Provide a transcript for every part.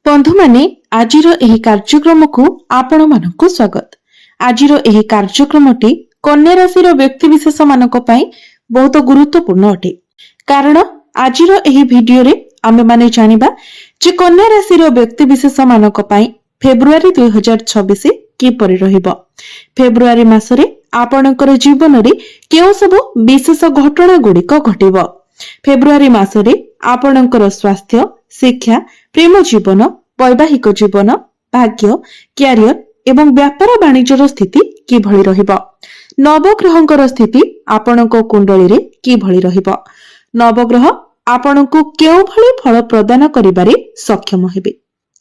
बंधु माने आजिर एही कार्यक्रम को आपण मानकु स्वागत। आजिर एही कार्यक्रमटी कन्या राशि व्यक्ति विशेष मानक पई बहुत गुरुत्वपूर्ण अटे। कारण आजिर एही वीडियो रे आमे माने जानिबा जे कन्या राशि व्यक्ति विशेष मानक पई फेब्रुआरी 2026 किपरि रहिबो। फेब्रुआरी मासरे आपणकर जीवन रे केउ सब विशेष घटना गुड़िक घटिबो। फेब्रुआरी मासरे आपणकर स्वास्थ्य, शिक्षा, प्रेम जीवन, वैवाहिक जीवन, भाग्य, क्यारियर एवं व्यापार वाणिज्यर स्थिति किभଳି रहिबो। नवग्रहंकर स्थिति आपणको कुंडली रे किभଳି रहिबो। नवग्रह आपणको केउ भଳି फल प्रदान करिबारे सक्षम हेबे।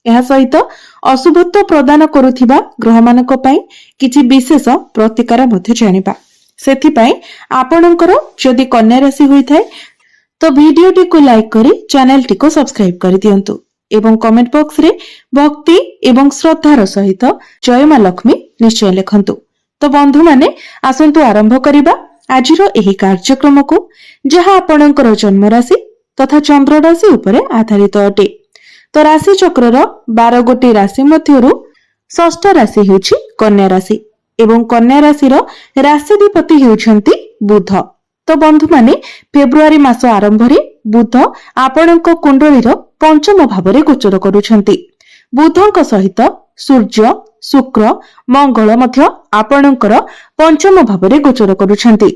एहा सहित अशुभत्व प्रदान करुथिबा ग्रह मानक पई किछि विशेष प्रतिकार मध्ये जानिबा। सेथि पई आपणकर जदि कन्या राशि होई थाए तो वीडियो टी को लाइक करी चैनल टी को सब्सक्राइब कर दियंतु एवं कमेंट बॉक्स रे भक्ति एवं श्रद्धार सहित जय मां लक्ष्मी निश्चय लिखंतु। तो बंधु माने आसंतु आरंभ करिबा आजिर एही कार्यक्रम को, जहा आपणकर जन्म राशि तथा चंद्र राशि उपरे आधारित अटे। तो राशि चक्रर 12 गोटी राशि मध्यरु षष्ठ राशि हेउछि कन्या राशि एवं कन्या राशिर राशिधिपति हेउछंती बुध। तो बंधु माने फेब्रुआरी मास आरंभ रे बुध आपणक कुंडलीर पंचम भावरे गोचर करूछंती। बुधक सहित सूर्य, शुक्र, मंगल मध्य आपणकर पंचम भावरे गोचर करूछंती।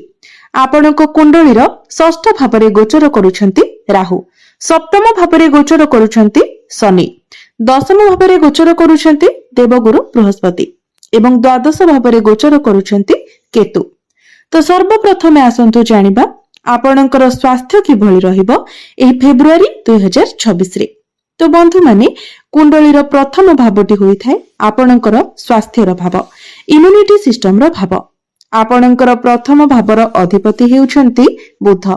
आपणक कुंडलीर षष्ठ भावरे गोचर करूछंती राहु, सप्तम भावरे गोचर करूछंती शनि, दशम भावरे गोचर करूछंती देवगुरु बृहस्पति एवं द्वादश भावरे गोचर करूछंती केतु। तो सर्वप्रथम आसंतु जानिबा आपणकर स्वास्थ्य किभଳି रहिबो एही फेब्रुआरी 2026 रे। तो बंधु माने कुंडलीर प्रथम भावटी होई थाए आपणकर स्वास्थ्यर भाव, इम्यूनिटी सिस्टम रो भाव। आपणकर प्रथम भावर अधिपति हेउछंती बुध।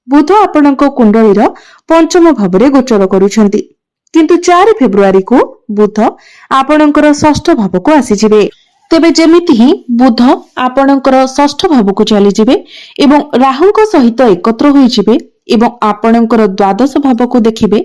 बुध आपणक कुंडलीर पंचम भावरे गोचर करूछंती, किंतु 4 फेब्रुआरी को बुध आपणकर षष्ठ भाव को आसी जिवे। तेबे जेमिति ही बुध आपणकर षष्ठ भाव को चली जिवे एवं राहुंक सहित एकत्र होई जिवे एवं आपणकर द्वादश भाव को देखिबे,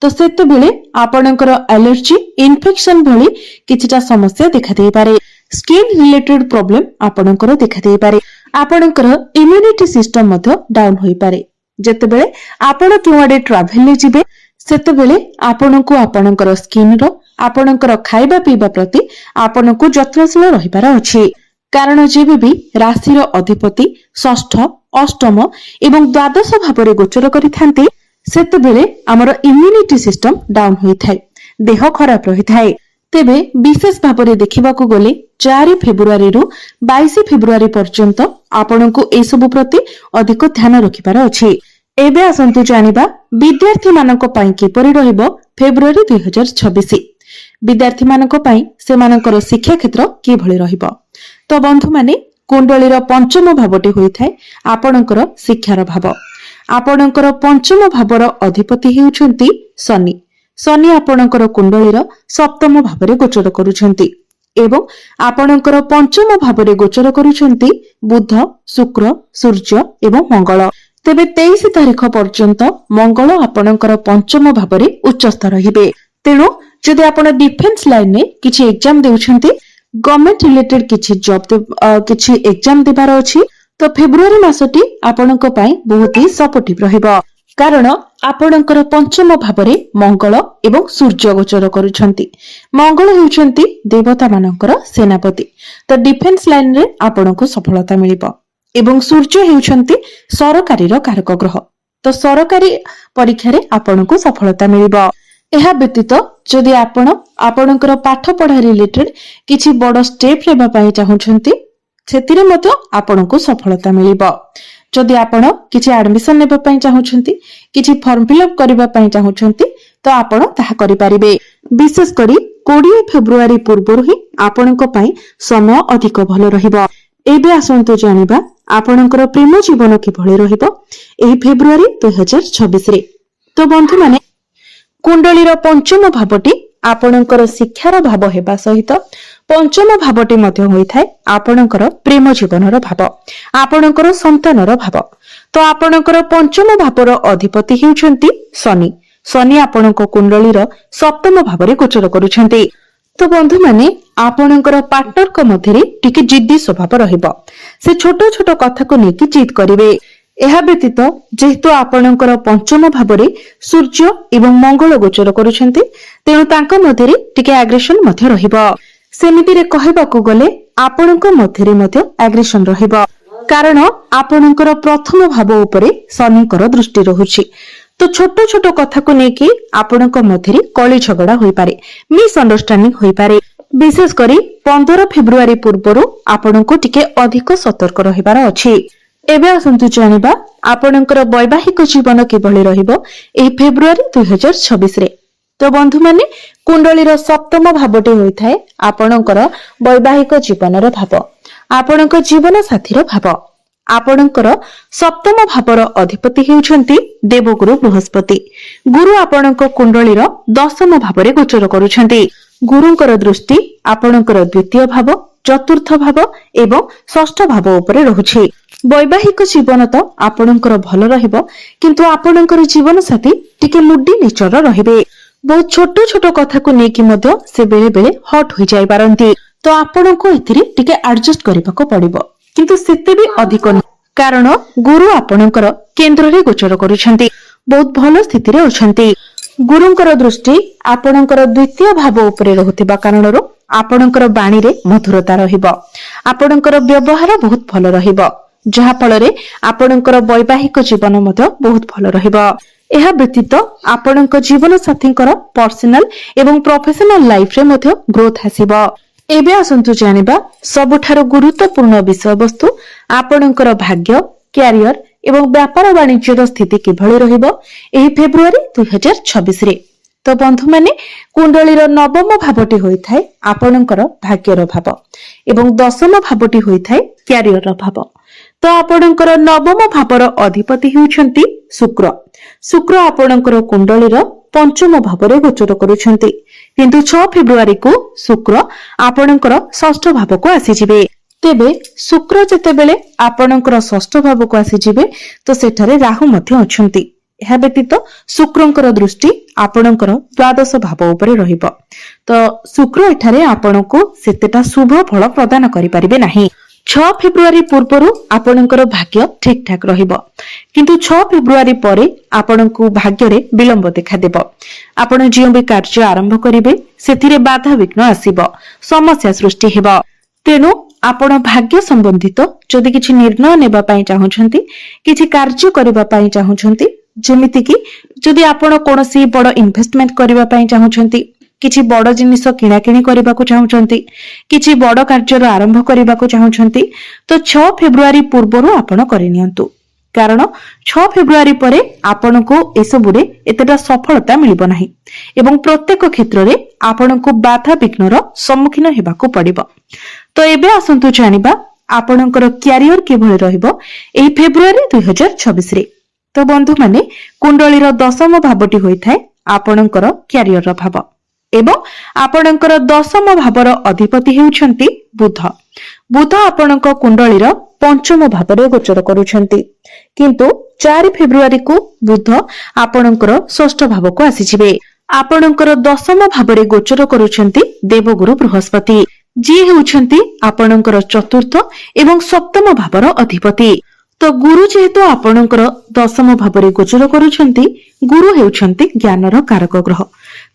तो सेते बेले आपणकर एलर्जी, इन्फेक्शन भली किछिटा समस्या देखा देई पारे। स्किन रिलेटेड प्रॉब्लम आपणकर देखा देई पारे। आपणकर इम्यूनिटी सिस्टम मध्य डाउन होई पारे। जेतेबेले आपण केवाडे ट्रैवल ले जिवे सेते बेले आपणको आपणकर स्किन रो, आपणकर खाइबा पीबा प्रति आपणको जत्नशील रहिबार अछि। कारण जेबे भी राशिर अधिपति षष्ठ, अष्टम एवं द्वादश भावरे गोचर करिथांती सेते बेले हमर इम्यूनिटी सिस्टम डाउन होई थाए, देह खराब रहि थाए। तेबे विशेष भावरे देखिबा को गले 4 फेब्रुआरी रु 22 फेब्रुआरी पर्यंत आपणको ए सब प्रति अधिक ध्यान रखिबार अछि। एबे आसंतु जानिबा विद्यार्थी मानक पई किपरि रहिबो फेब्रुआरी 2026। विद्यार्थी मानक पई सेमानकर शिक्षा क्षेत्र किभଳି रहिबो। तो बंधु माने कुंडलीर पंचम भावटी होई थाए आपणकर शिक्षार भाव। आपणकर पंचम भावर अधिपति हेउछंती शनि। शनि आपणकर कुंडलीर सप्तम भावरे गोचर करूछंती एवं आपणकर पंचम भावरे गोचर करूछंती बुध, शुक्र, सूर्य एवं मंगल। तेबे 23 तारिख पर्यंत मंगल आपणकर पंचम भावरे उच्चस्थ रहिबे। तेणु जदि आपण डिफेन्स लाइन ने किछि एग्जाम देउछंती, गवर्नमेंट रिलेटेड किछि जॉब किछि एग्जाम देबार अछि, तो फेब्रुआरी मासटी आपणक पई बहुत ही सपोर्टिव रहिबो। कारण आपणकर पंचम भावरे मंगल एवं सूर्य गोचर करूछंती। मंगल हेउछंती देवता मानकर सेनापति। तो डिफेन्स लाइन रे आपणको सफलता मिलिबो एवं सूर्य हेउछंती सरकारीर कारक ग्रह। तो सरकारी परीक्षा रे आपणको सफलता मिलिबो। एहा व्यतीत जदि आपणकर पाठ पढ़ा रिलेटेड किछि बड़ स्टेप लेबा पई चाहुछंती सेतिरे मतो आपणको सफलता मिलिबो। जदि आपण किछि एडमिशन लेबा पई चाहुछंती, किछि फॉर्म फिलअप करबा पई चाहुछंती, तो आपण ताहा करि पारिबे। विशेष करी 20 फेब्रुआरी पूर्वरु ही आपणको पई समय अधिक भलो रहिबो। एबे आसंतु जानिबा आपणकर प्रेम जीवन किभଳି रहिबो एही फेब्रुआरी 2026 रे। तो बंधु माने कुंडलीर पंचम भावटी आपणकर शिक्षार भाव हेबा सहित पंचम भावटी मध्य होई थाए आपणकर प्रेम जीवनर भाव, आपणकर संतानर भाव। तो आपणकर पंचम भावर अधिपति हेउछंती शनि। शनि आपणक कुंडलीर सप्तम भाव गोचर करुछन्ति। तो बंधु माने आपणकर पार्टनर को मध्यरे टिके जिद्दी स्वभाव रहिबो। से छोट छोट कथा को नेकी जिद करिवे। एहा व्यतीत जेहेतु आपणकर पंचम भाव सूर्य एवं मंगल गोचर करुछन्ति तेणु तांका मध्यरे टिके एग्रेशन मध्य रहिबो। सेमिति रे कहबाकू गले आपणक मध्यरे मध्य एग्रेशन रहिबो, कारण आपणकर प्रथम भाव उपरे शनिकर दृष्टि रहुछि। तो छोट छोट कथा को नेकी आपणक मध्यरे कली झगड़ा होई पारे, मिसअंडरस्टैंडिंग होई पारे। विशेष करी 15 फेब्रुआरी पूर्वरु आपणको टिके अधिक सतर्क रहिबार अछि। एबे आसंतु जानिबा आपणकर वैवाहिक जीवन किभଳି रहिबो एही फेब्रुआरी 2026 रे। तो बंधु माने कुंडलीर सप्तम भावटी होइथाय आपणकर वैवाहिक जीवनर भाव, आपणक जीवन साथीर भाव। आपणकर सप्तम भावर अधिपति हेउछन्ति देवगुरु बृहस्पति। गुरु आपणक कुंडलीर दशम भावरे गोचर करुछन्ति। गुरुंकर दृष्टि आपणकर द्वितीय भाव, चतुर्थ भाव एवं षष्ठ भाव उपरे रहुछि। वैवाहिक जीवन तो आपणकर भल रहिबो, किंतु आपणकर जीवन साथी टिके मुड्डी नेचर रहिबे। बहुत छोट छोट कथा को नेकी मध्य से बेले बेले हट होई जाय पारंती। तो आपणको एथिरे टिके एडजस्ट करबाको पड़िबो, किंतु सेते भी अधिक नहीं, कारण गुरु आपणकर केंद्र रे गोचर करुछन्ति, बहुत भल स्थिति रे अछन्ति। गुरुंकर दृष्टि आपणकर द्वितीय भाव उपरे रहुतिबा कारणरो आपणकर बाणी रे मधुरता रहिबो, आपणकर व्यवहार बहुत भल रहिबो, जहा फल आपणकर वैवाहिक जीवन मध्य बहुत भल रहिबो। एहा व्यतीत आपणक जीवन साथींकर पर्सनल एवं प्रोफेशनल लाइफ रे मध्य ग्रोथ आसीबो। एबे आसंतु जानिबा सबुठारो गुरुत्वपूर्ण विषय वस्तु आपणकर भाग्य, कैरियर एवं व्यापार वाणिज्यर स्थिति किभଳି रहिबो एही फेब्रुआरी 2026 रे। तो बंधु माने कुंडलीर नवम भावटी होइथाय आपणकर भाग्यर भाव एवं दशम भावटी होइथाय कैरियर भाव। तो आपणकर नवम भावर अधिपति हेउछन्ति शुक्र। शुक्र आपणकर कुंडलीर पंचम भावरे गोचर करुछन्ति, किंतु 6 फेब्रुआरी को शुक्र आपणकर षष्ठ भाव को आसीजिबे। तेबे शुक्र जेतेबेले आपणकर षष्ठ भाव को आसीजिबे तो सेठारे राहु मध्य अछन्ति। एहा व्यतीत शुक्रंकर दृष्टि आपणकर द्वादश भाव उपरे रहिबो। तो शुक्र एठारे आपणको सेतेटा शुभ फल प्रदान करि परिबे नाही। 6 फेब्रुआरी पूर्वरु आपणकर भाग्य ठीक ठाक रहिबो, किंतु 6 फेब्रुआरी परे आपणको भाग्य रे विलंब देखा देबो। आपण जियो भी कार्य आरंभ करिवे सेथिरे बाधा विघ्न आसीबो, समस्या सृष्टि हेबो। तेनु आपण भाग्य संबंधित जदि किछि निर्णय नेबा पई चाहुछन्ति, किछि कार्य करबा पई चाहुछन्ति, जेमिति कि जदि आपण कोनोसी बड़ इन्वेस्टमेंट करबा पई चाहुछन्ति, किछि बड़ जिनिस किना किणी करबाको चाहुछन्ति, किछि बड़ कार्य आरंभ करबाको चाहुछन्ति, तो 6 फेब्रुआरी पूर्वरु आपण करिनियंतु, कारण 6 फेब्रुआरी परे आपनको एसबुरे एतेटा सफलता मिलिबो नाही एवं प्रत्येक क्षेत्र रे आपनको बाधा विघ्नर सम्मुखीन हेबाको पड़िबो। तो एबे आसंतु जानिबा आपणकर कैरियर किभଳି रहिबो एही फेब्रुआरी 2026 रे। तो बंधु माने कुंडलीर दशम भावटी होइथाय आपणकर कैरियर भाव एवं आपणकर दशम भावर अधिपति हेउछन्ति बुध। बुध आपणक कुंडलीर पंचम भावरे गोचर करुछन्ति, किंतु 4 फेब्रुआरी को बुध आपणकर षष्ठ भाव को आसीजिबे। आपणकर दशम भावरे गोचर करुछन्ति देवगुरु बृहस्पति, जी हेउछन्ति आपणकर चतुर्थ एवं सप्तम भावर अधिपति। तो गुरु जेहेतु आपणकर दशम भावरे गोचर करुछन्ति, गुरु हेउछन्ति ज्ञानर कारक ग्रह।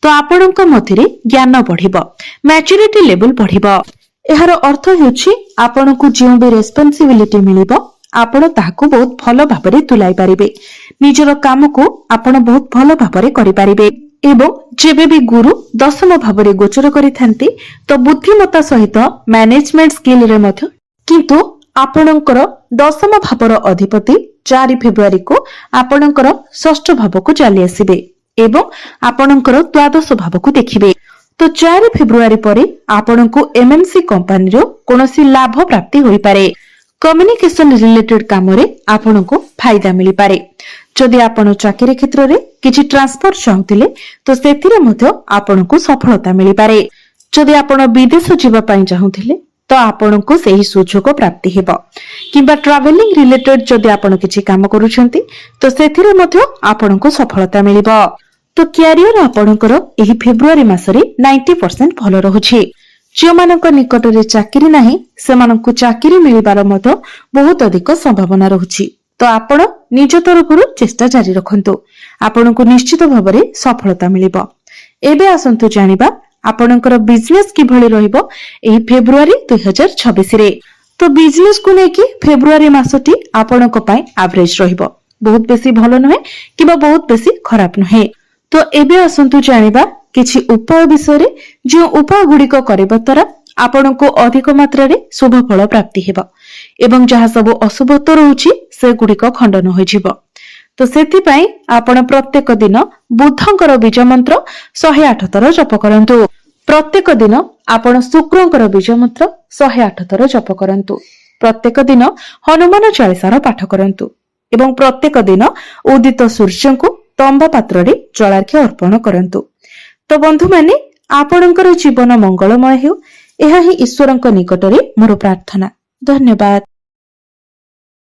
तो आपणक मध्यरे ज्ञान बढ़िबो, मैच्योरिटी लेवल बढ़िबो। एहार अर्थ हेउछि आपणकु जियो बे रेस्पोंसिबिलिटी मिलिबो आपण ताहाकु बहुत भलो भाबरे तुलाई पारिबे, निजर काम को आपण बहुत भलो भाबरे करि पारिबे। एवं जेबे भी गुरु दशम भावरे गोचर करिथांती तो बुद्धिमत्ता सहित मैनेजमेंट स्किल रे मध्य, किंतु आपणकर दशम भावर अधिपति 4 फेब्रुआरी को आपणकर षष्ठ भाव को चली आसीबे एवं आपणकर द्वादश भाव को देखिबे। तो 4 फेब्रुआरी परे आपणको एमएनसी कंपनी रो कोनोसी लाभ प्राप्ति होई पारे। कम्युनिकेशन रिलेटेड काम रे आपणको फायदा मिली पारे। जदि आपण चाकरी क्षेत्र रे किछि ट्रांसफर चाहुतिले तो सेथिरे मध्य आपणको सफलता मिली पारे। जदि आपण विदेश जीवा पई चाहुतिले तो आपणको सेही सुযোଗ प्राप्ति हेबो, किबा ट्रैवलिंग रिलेटेड जदि आपण किछि काम करूछंती तो सेथिरे मध्य आपणको सफलता मिलिबो। तो क्यारियर आपणकर एही फेब्रुआरी मासरे 90% भल रहुछि। जोमानक निकटरे चाकरी नाही सेमानकु चाकरी मिलिबार मत बहुत अधिक संभावना रहुछि। तो आपण निज तरफरु चेष्टा जारी रखंतु, आपणकु निश्चित भाबरे सफलता मिलिबो। एबे आसंतु जानिबा आपणकर बिजनेस किभଳି रहिबो एही फेब्रुआरी 2026 रे। तो बिजनेस को नेकी फेब्रुआरी मासटी आपणक पय एवरेज रहिबो, बहुत बेसी भलो नहे किबा बहुत बेसी खराब नहे। तो एबे आसंतु जानिबा किछि उपाय विषय रे, जो उपाय गुड़िक करबा द्वारा आपणको अधिक मात्रा रे शुभ फल प्राप्ति हेबो एवं जहा सब अशुभत्व रहउछि से गुड़िक खंडन होई जिवो। तो सेति पय आपण प्रत्येक दिन बुद्धंकर बीज मंत्र 108 थर जप करंतु। प्रत्येक दिन आपण शुक्रंकर बीज मंत्र 108 थर जप करंतु। प्रत्येक दिन हनुमान चालीसार पाठ करंतु एवं प्रत्येक दिन उदित सूर्य को तंबा पात्र रे जलार्घ्य अर्पण करंतु। तो बंधु माने आपणकर जीवन मंगलमय हेउ, एहा ही ईश्वरंक निकटरे मोर प्रार्थना। धन्यवाद।